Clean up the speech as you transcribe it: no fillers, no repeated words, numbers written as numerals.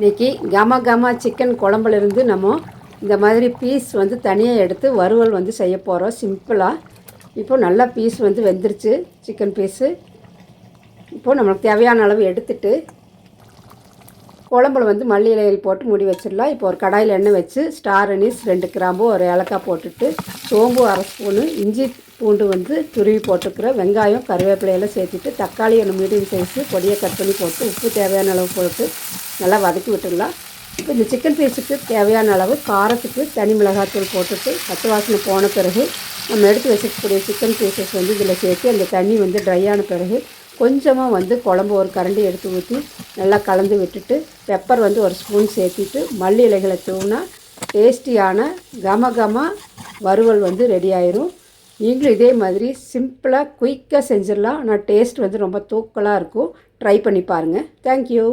இன்றைக்கி கம கம சிக்கன் குழம்புலேருந்து நம்ம இந்த மாதிரி பீஸ் வந்து தனியாக எடுத்து வறுவல் வந்து செய்ய போகிறோம் சிம்பிளாக. இப்போது நல்லா பீஸ் வந்து வெந்துருச்சு சிக்கன் பீஸு. இப்போது நம்மளுக்கு தேவையான அளவு எடுத்துட்டு குழம்புல வந்து மல்லி இலையில் போட்டு மூடி வச்சிடலாம். இப்போ ஒரு கடாயில் எண்ணெய் வச்சு ஸ்டார் அனீஸ் 2 கிராம்பு ஒரு ஏலக்காய் போட்டுட்டு சோம்பு 1/2 ஸ்பூனு இஞ்சி பூண்டு வந்து துருவி போட்டுக்கிறேன். வெங்காயம் கருவேப்பிலையெல்லாம் சேர்த்துட்டு தக்காளி ஒன்று மீடியம் சைஸு பொடியை கட் பண்ணி போட்டு உப்பு தேவையான அளவு போட்டு நல்லா வதக்கி விட்டுடலாம். இப்போ இந்த சிக்கன் பீஸுக்கு தேவையான அளவு காரத்துக்கு தனி மிளகாத்தூள் போட்டுட்டு பச்சை வாசனை போன பிறகு நம்ம எடுத்து வச்சுக்கக்கூடிய சிக்கன் பீசஸ் வந்து இதில் சேர்த்து அந்த தண்ணி வந்து ட்ரை ஆன பிறகு கொஞ்சமாக வந்து குழம்பு ஒரு கரண்டி எடுத்து ஊற்றி நல்லா கலந்து விட்டுட்டு பெப்பர் வந்து 1 ஸ்பூன் சேர்த்திட்டு மல்லி இலைகளை தூவினா டேஸ்டியான கம கம வறுவல் வந்து ரெடி ஆயிரும். நீங்களும் இதே மாதிரி சிம்பிளாக குயிக்காக செஞ்சிடலாம். ஆனால் டேஸ்ட் வந்து ரொம்ப தூக்கலாக இருக்கும். ட்ரை பண்ணி பாருங்கள். தேங்க்யூ.